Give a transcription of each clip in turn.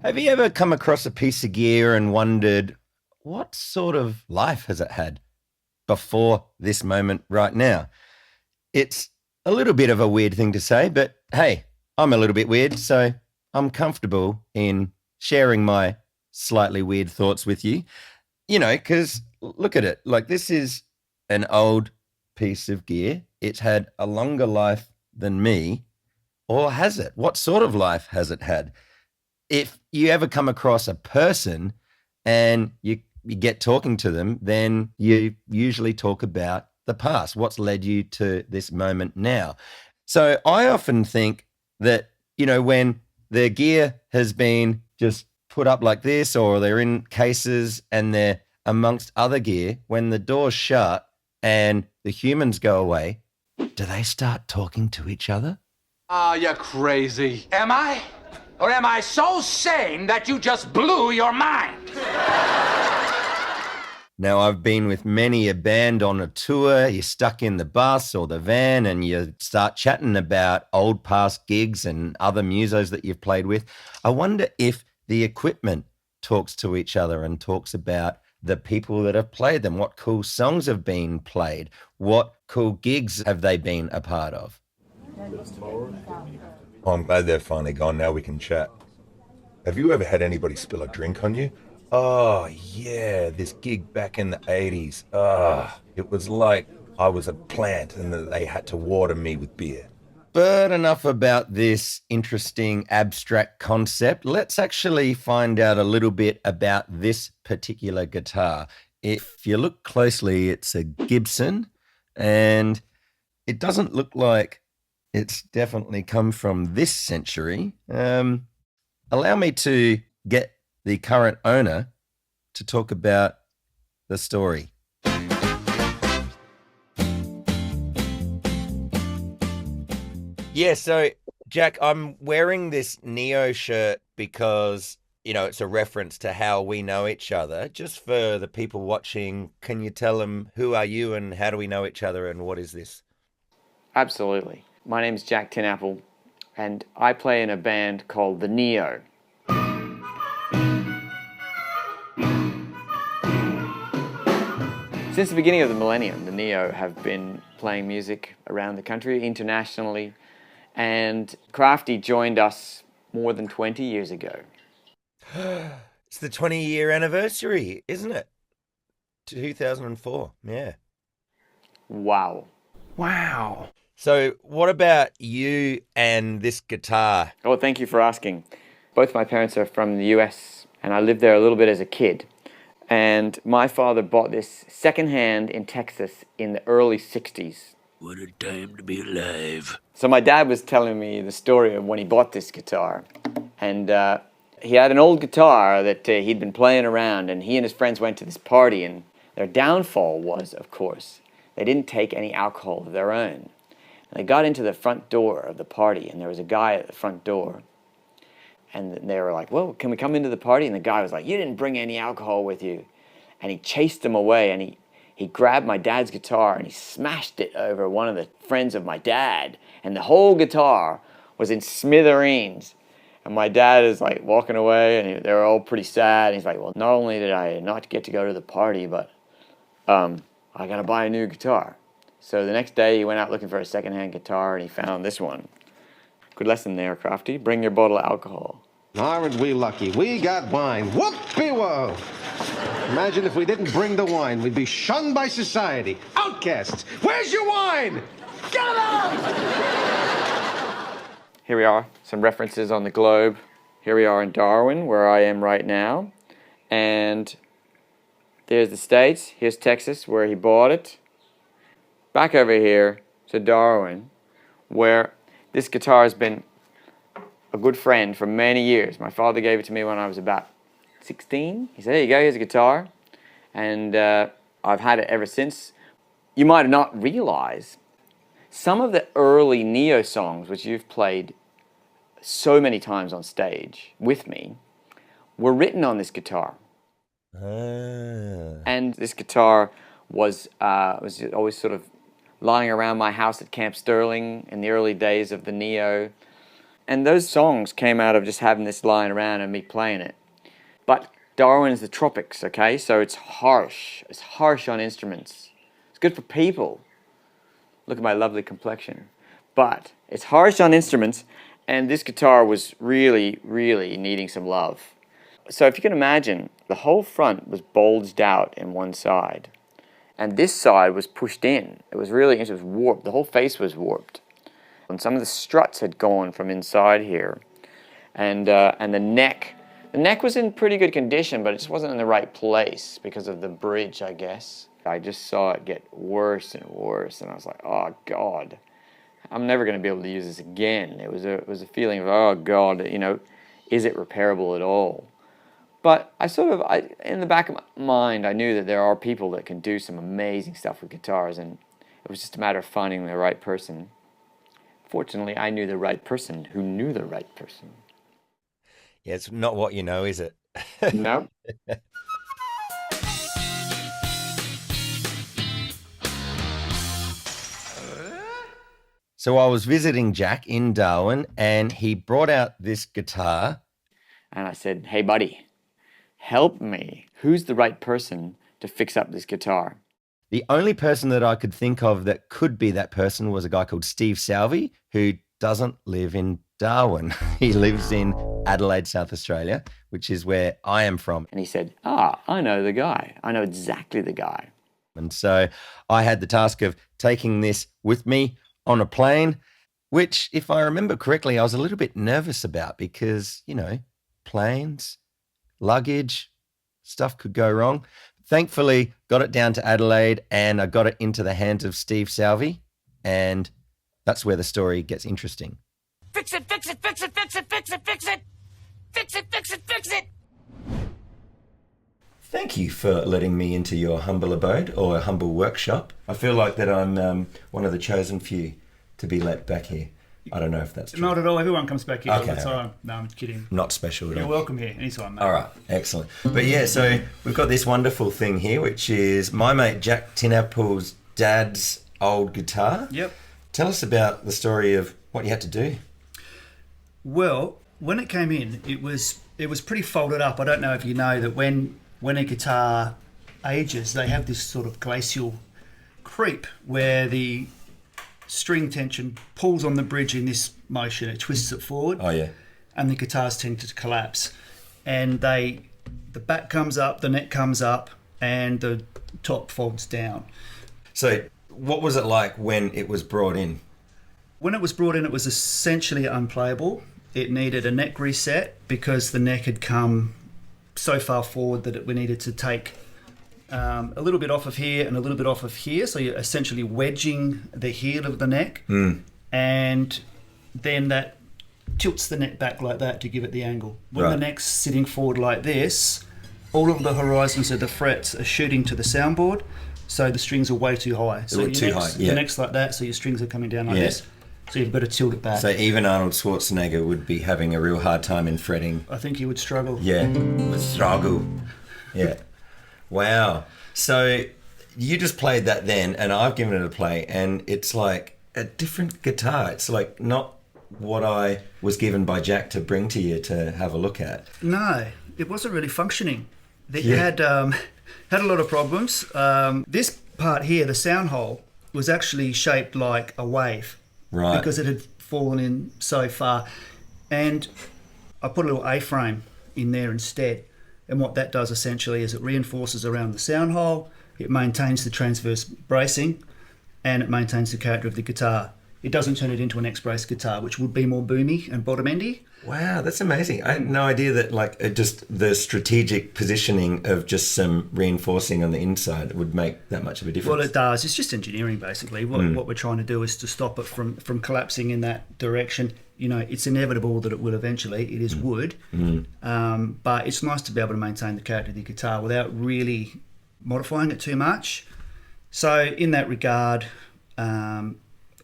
Have you ever come across a piece of gear and wondered, what sort of life has it had before this moment right now? It's a little bit of a weird thing to say, but hey, I'm a little bit weird, so I'm comfortable in sharing my slightly weird thoughts with you. You know, because look at it, like this is an old piece of gear. It's had a longer life than me, or has it? What sort of life has it had? If you ever come across a person and you get talking to them, then you usually talk about the past, what's led you to this moment now. So I often think that, you know, when the gear has been just put up like this, or they're in cases and they're amongst other gear, when the door's shut and the humans go away, do they start talking to each other? Ah, you're crazy. Am I? Or am I so sane that you just blew your mind? Now, I've been with many a band on a tour. You're stuck in the bus or the van and you start chatting about old past gigs and other musos that you've played with. I wonder if the equipment talks to each other and talks about the people that have played them. What cool songs have been played? What cool gigs have they been a part of? Oh, I'm glad they're finally gone. Now we can chat. Have you ever had anybody spill a drink on you? Oh, yeah, this gig back in the 80s. It was like I was a plant and that they had to water me with beer. But enough about this interesting abstract concept. Let's actually find out a little bit about this particular guitar. If you look closely, it's a Gibson, and it doesn't look like it's definitely come from this century. Allow me to get the current owner to talk about the story. Yeah, so Jack, I'm wearing this Neo shirt because, you know, it's a reference to how we know each other. Just for the people watching, can you tell them who are you and how do we know each other and what is this? Absolutely. My name's Jack Tinapple, and I play in a band called the Neo. Since the beginning of the millennium, the Neo have been playing music around the country, internationally, and Crafty joined us more than 20 years ago. It's the 20-year anniversary, isn't it? 2004, yeah. Wow. Wow. So what about you and this guitar? Oh, thank you for asking. Both my parents are from the US, and I lived there a little bit as a kid. And my father bought this secondhand in Texas in the early 60s. What a time to be alive. So my dad was telling me the story of when he bought this guitar. And he had an old guitar that he'd been playing around, and he and his friends went to this party, and their downfall was, of course, they didn't take any alcohol of their own. And they got into the front door of the party, and there was a guy at the front door. And they were like, well, can we come into the party? And the guy was like, you didn't bring any alcohol with you. And he chased them away, and he grabbed my dad's guitar, and he smashed it over one of the friends of my dad. And the whole guitar was in smithereens. And my dad is like walking away, and they were all pretty sad. And he's like, well, not only did I not get to go to the party, but I got to buy a new guitar. So the next day he went out looking for a secondhand guitar, and he found this one. Good lesson there, Crafty. Bring your bottle of alcohol. Aren't we lucky? We got wine. Whoopie-whoa! Imagine if we didn't bring the wine. We'd be shunned by society. Outcasts. Where's your wine? Get it out! Here we are, some references on the globe. Here we are in Darwin, where I am right now. And there's the States. Here's Texas, where he bought it. Back over here to Darwin, where this guitar has been a good friend for many years. My father gave it to me when I was about 16. He said, here you go, here's a guitar. And I've had it ever since. You might not realize some of the early Neo songs, which you've played so many times on stage with me, were written on this guitar. And this guitar was always sort of lying around my house at Camp Sterling in the early days of the Neo. And those songs came out of just having this lying around and me playing it. But Darwin's the tropics, okay? So it's harsh. It's harsh on instruments. It's good for people. Look at my lovely complexion. But it's harsh on instruments, and this guitar was really, really needing some love. So if you can imagine, the whole front was bulged out in one side, and this side was pushed in. It was warped. The whole face was warped. And some of the struts had gone from inside here. And the neck was in pretty good condition, but it just wasn't in the right place because of the bridge, I guess. I just saw it get worse and worse, and I was like, oh God, I'm never going to be able to use this again. It was a feeling of, oh God, is it repairable at all? But in the back of my mind, I knew that there are people that can do some amazing stuff with guitars, and it was just a matter of finding the right person. Fortunately, I knew the right person who knew the right person. Yeah, it's not what you know, is it? No. So I was visiting Jack in Darwin, and he brought out this guitar. And I said, hey, buddy, help me. Who's the right person to fix up this guitar? The only person that I could think of that could be that person was a guy called Steve Salvi, who doesn't live in Darwin. He lives in Adelaide, South Australia, which is where I am from. And he said, I know the guy. I know exactly the guy. And so I had the task of taking this with me on a plane, which, if I remember correctly, I was a little bit nervous about because, planes, luggage, stuff could go wrong. Thankfully, got it down to Adelaide and I got it into the hands of Steve Salvi, and that's where the story gets interesting. Fix it, fix it, fix it, fix it, fix it, fix it. Fix it, fix it, fix it. Thank you for letting me into your humble abode or humble workshop. I feel like that I'm one of the chosen few to be let back here. I don't know if that's true. Not at all. Everyone comes back here all the Okay, time. No, I'm kidding. Not special at all. You're welcome here anytime, mate. All right, excellent. But yeah, so we've got this wonderful thing here, which is my mate Jack Tinapple's dad's old guitar. Yep. Tell us about the story of what you had to do. Well, when it came in, it was pretty folded up. I don't know if you know that when a guitar ages, they have this sort of glacial creep where the string tension pulls on the bridge in this motion. It twists it forward. Oh yeah. And the guitars tend to collapse. And the back comes up, the neck comes up, and the top folds down. So what was it like when it was brought in? When it was brought in, it was essentially unplayable. It needed a neck reset because the neck had come so far forward that we needed to take a little bit off of here and a little bit off of here. So you're essentially wedging the heel of the neck. And then that tilts the neck back like that to give it the angle. When the neck's sitting forward like this, all of the horizons of the frets are shooting to the soundboard, so the strings are way too high. So your neck's like that, so your strings are coming down like this. So you've got to tilt it back. So even Arnold Schwarzenegger would be having a real hard time in fretting. I think he would struggle. Yeah, struggle. Yeah. Wow. So you just played that then, and I've given it a play, and it's like a different guitar. It's like not what I was given by Jack to bring to you to have a look at. No, it wasn't really functioning. It had a lot of problems. This part here, the sound hole, was actually shaped like a wave. Right. Because it had fallen in so far. And I put a little A-frame in there instead. And what that does essentially is it reinforces around the sound hole, it maintains the transverse bracing, and it maintains the character of the guitar. It doesn't turn it into an X-brace guitar, which would be more boomy and bottom-endy. Wow, that's amazing. I had no idea that just the strategic positioning of just some reinforcing on the inside would make that much of a difference. Well, it does. It's just engineering, basically. What we're trying to do is to stop it from collapsing in that direction. It's inevitable that it will eventually. It is wood. But it's nice to be able to maintain the character of the guitar without really modifying it too much. So in that regard,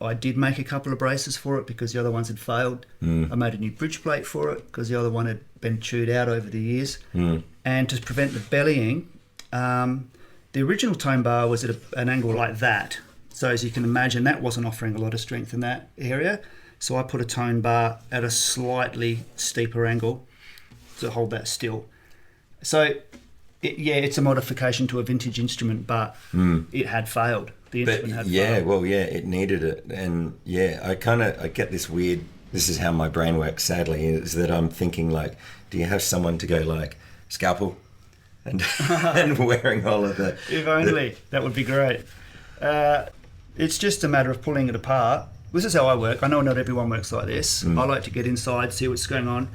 I did make a couple of braces for it because the other ones had failed. I made a new bridge plate for it because the other one had been chewed out over the years. And to prevent the bellying, the original tone bar was at an angle like that. So as you can imagine, that wasn't offering a lot of strength in that area. So I put a tone bar at a slightly steeper angle to hold that still. So it's a modification to a vintage instrument, but it had failed. The instrument had failed. It needed it. And I get this weird, this is how my brain works, sadly, is that I'm thinking like, do you have someone to go like, scalpel? And, and wearing all of the... If only. That would be great. It's just a matter of pulling it apart. This is how I work. I know not everyone works like this. I like to get inside, see what's going on.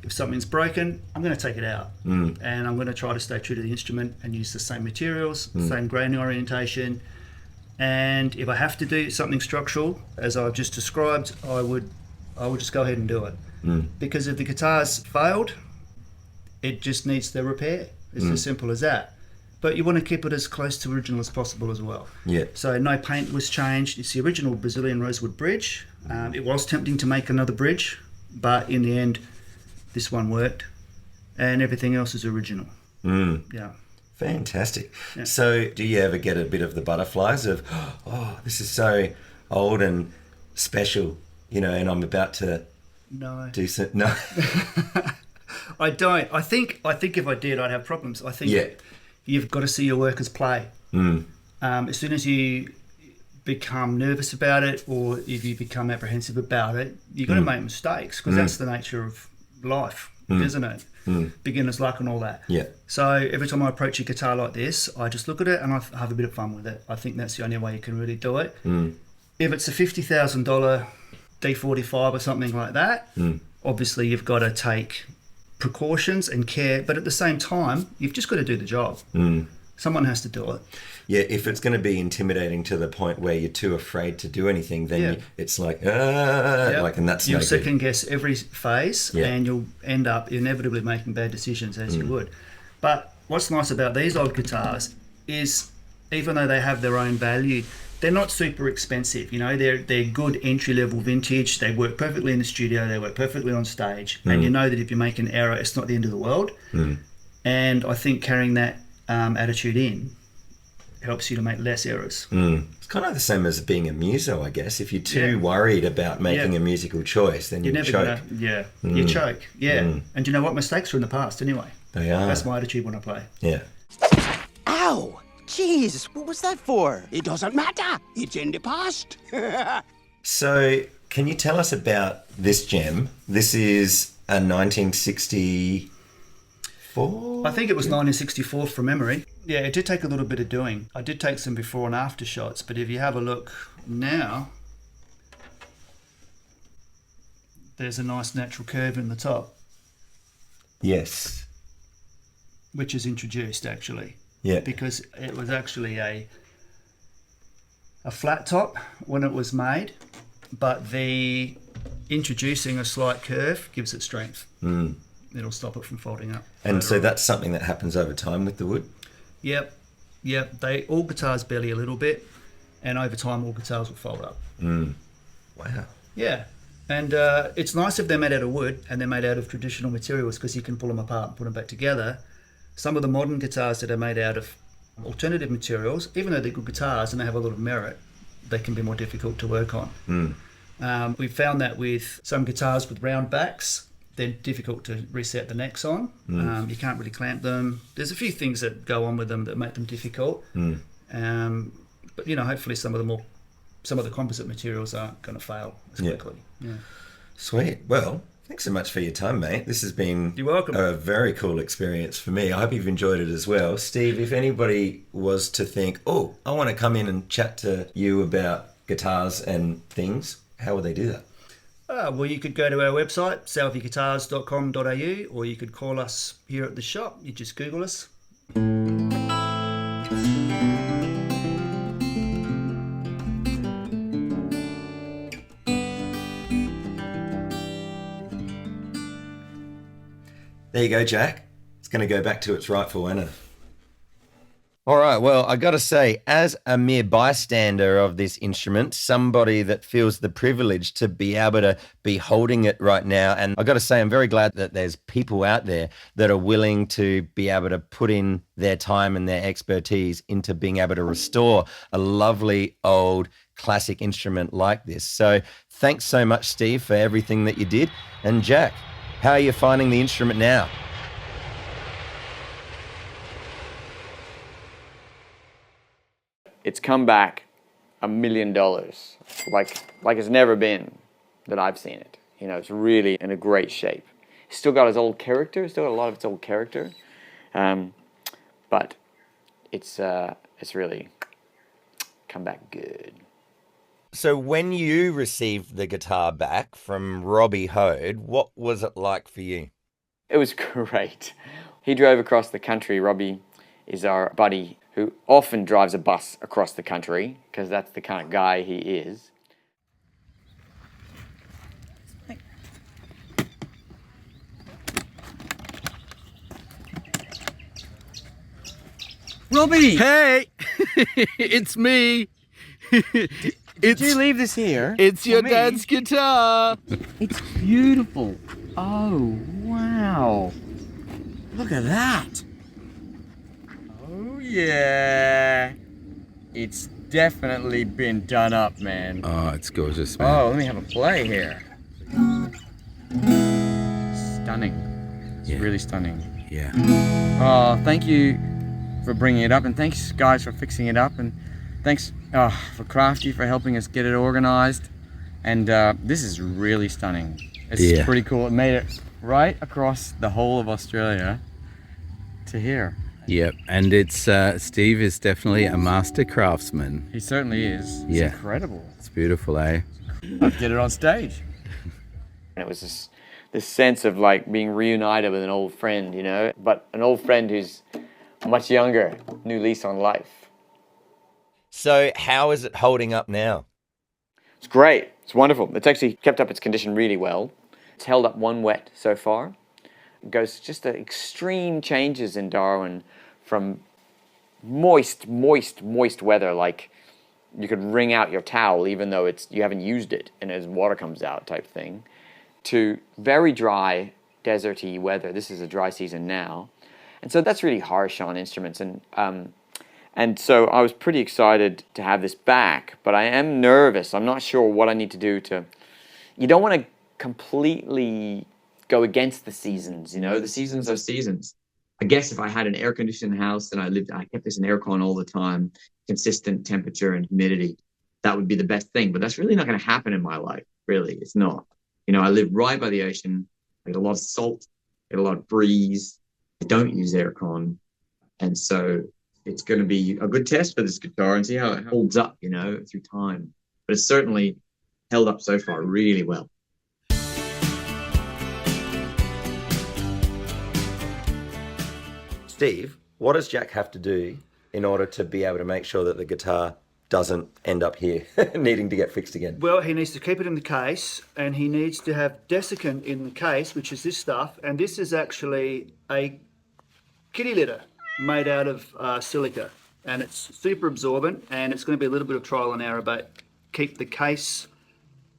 If something's broken, I'm going to take it out. And I'm going to try to stay true to the instrument and use the same materials, same grain orientation. And if I have to do something structural, as I've just described, I would just go ahead and do it. Because if the guitar's failed, it just needs the repair. It's as simple as that. But you want to keep it as close to original as possible as well. Yeah. So no paint was changed. It's the original Brazilian rosewood bridge. It was tempting to make another bridge, but in the end, this one worked, and everything else is original. Yeah. Fantastic. Yeah. So do you ever get a bit of the butterflies of, oh, this is so old and special, and I'm about to do something? No. I don't. I think if I did, I'd have problems. I think you've got to see your workers play. As soon as you become nervous about it, or if you become apprehensive about it, you've got to make mistakes, because that's the nature of life, isn't it? Beginner's luck and all that. Yeah. So every time I approach a guitar like this, I just look at it and I have a bit of fun with it. I think that's the only way you can really do it. If it's a $50,000 D45 or something like that, obviously you've got to take precautions and care, but at the same time, you've just got to do the job. Someone has to do it. Yeah, if it's going to be intimidating to the point where you're too afraid to do anything, then it's like, and that's you'll no second good. guess every phase, and you'll end up inevitably making bad decisions, as you would. But what's nice about these old guitars is, even though they have their own value, they're not super expensive. They're good entry-level vintage. They work perfectly in the studio. They work perfectly on stage. And you know that if you make an error, it's not the end of the world. And I think carrying that attitude in helps you to make less errors. It's kind of the same as being a muso, I guess. If you're too worried about making a musical choice, then you choke. You choke. And you know what? Mistakes are in the past anyway. They are. That's my attitude when I play. Yeah. Ow! Jeez, what was that for? It doesn't matter. It's in the past. So, can you tell us about this gem? This is a 1964? I think it was 1964 from memory. Yeah, it did take a little bit of doing. I did take some before and after shots, but if you have a look now, there's a nice natural curve in the top. Yes. Which is introduced, actually. Yeah. Because it was actually a flat top when it was made, but the introducing a slight curve gives it strength. It'll stop it from folding up. And so that's something that happens over time with the wood? Yep. All guitars belly a little bit, and over time all guitars will fold up. Wow. Yeah. And it's nice if they're made out of wood and they're made out of traditional materials, because you can pull them apart and put them back together. Some of the modern guitars that are made out of alternative materials, even though they're good guitars and they have a lot of merit, they can be more difficult to work on. We've found that with some guitars with round backs, they're difficult to reset the necks on. You can't really clamp them. There's a few things that go on with them that make them difficult. But hopefully some of the composite materials aren't going to fail as quickly. Yeah. Sweet. Well, thanks so much for your time, mate. This has been You're welcome. A very cool experience for me. I hope you've enjoyed it as well. Steve, if anybody was to think, oh, I want to come in and chat to you about guitars and things, how would they do that? Well, you could go to our website, salviguitars.com.au, or you could call us here at the shop. You just Google us. There you go, Jack. It's going to go back to its rightful owner. All right. Well, I got to say, as a mere bystander of this instrument, somebody that feels the privilege to be able to be holding it right now, and I got to say, I'm very glad that there's people out there that are willing to be able to put in their time and their expertise into being able to restore a lovely old classic instrument like this. So thanks so much, Steve, for everything that you did. And Jack, how are you finding the instrument now? It's come back $1 million, like it's never been that I've seen it. You know, it's really in a great shape. It's still got its old character, still got a lot of its old character, but it's really come back good. So when you received the guitar back from Robbie Hode, what was it like for you? It was great. He drove across the country. Robbie is our buddy who often drives a bus across the country because that's the kind of guy he is. Robbie! Hey! It's me! Did you leave this here? It's your dad's guitar! It's beautiful. Oh, wow. Look at that. Oh, yeah. It's definitely been done up, man. Oh, it's gorgeous, man. Oh, let me have a play here. Stunning. It's really stunning. Yeah. Oh, thank you for bringing it up, and thanks, guys, for fixing it up, and thanks for Crafty for helping us get it organized. And this is really stunning. It's pretty cool. It made it right across the whole of Australia to here. Yep, and it's Steve is definitely a master craftsman. He certainly is. It's incredible. It's beautiful, eh? I'd get it on stage. And it was this sense of like being reunited with an old friend, you know, but an old friend who's much younger, new lease on life. So how is it holding up now? It's great. It's wonderful. It's actually kept up its condition really well. It's held up one wet so far. It goes just the extreme changes in Darwin from moist weather, like you could wring out your towel even though you haven't used it and as water comes out type thing, to very dry, deserty weather. This is a dry season now. And so that's really harsh on instruments. And so I was pretty excited to have this back, but I am nervous. I'm not sure what I need to do to... You don't want to completely go against the seasons, you know? The seasons are seasons. I guess if I had an air-conditioned house and I kept this in aircon all the time, consistent temperature and humidity, that would be the best thing. But that's really not going to happen in my life, really. It's not. You know, I live right by the ocean. I get a lot of salt, I get a lot of breeze. I don't use aircon. And so it's going to be a good test for this guitar and see how it holds up, you know, through time. But it's certainly held up so far really well. Steve, what does Jack have to do in order to be able to make sure that the guitar doesn't end up here needing to get fixed again? Well, he needs to keep it in the case, and he needs to have desiccant in the case, which is this stuff, and this is actually a kitty litter made out of silica, and it's super absorbent, and it's going to be a little bit of trial and error, but keep the case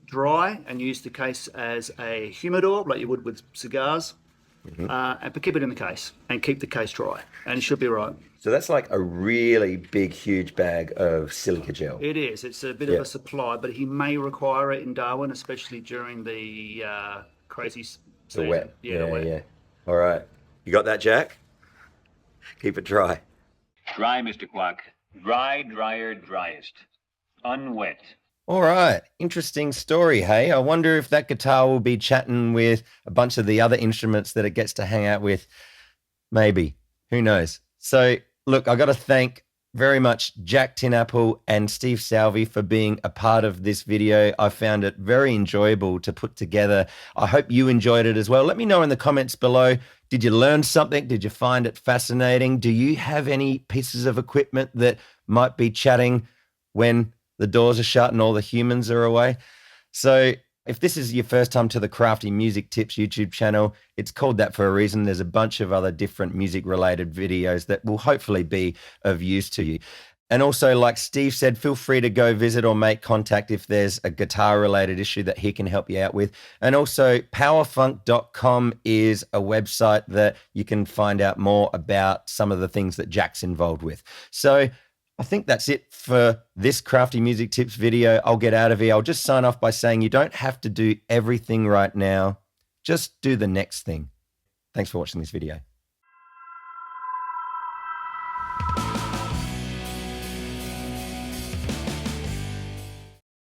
dry and use the case as a humidor like you would with cigars. But keep it in the case and keep the case dry, and it should be right. So that's like a really big, huge bag of silica gel. It is. It's a bit of a supply, but he may require it in Darwin, especially during the crazy season. The wet. The wet. Yeah. All right. You got that, Jack? Keep it dry. Dry, Mr. Quack. Dry, drier, driest. Unwet. All right. Interesting story, hey? I wonder if that guitar will be chatting with a bunch of the other instruments that it gets to hang out with. Maybe. Who knows? So, look, I got to thank very much Jack Tinapple and Steve Salvi for being a part of this video. I found it very enjoyable to put together. I hope you enjoyed it as well. Let me know in the comments below. Did you learn something? Did you find it fascinating? Do you have any pieces of equipment that might be chatting when the doors are shut and all the humans are away? So If this is your first time to the Crafty Music Tips YouTube channel, it's called that for a reason. There's a bunch of other different music-related videos that will hopefully be of use to you. And also, like Steve said, feel free to go visit or make contact if there's a guitar-related issue that he can help you out with. And also, powerfunk.com is a website that you can find out more about some of the things that Jack's involved with. So I think that's it for this Crafty Music Tips video. I'll get out of here. I'll just sign off by saying you don't have to do everything right now. Just do the next thing. Thanks for watching this video.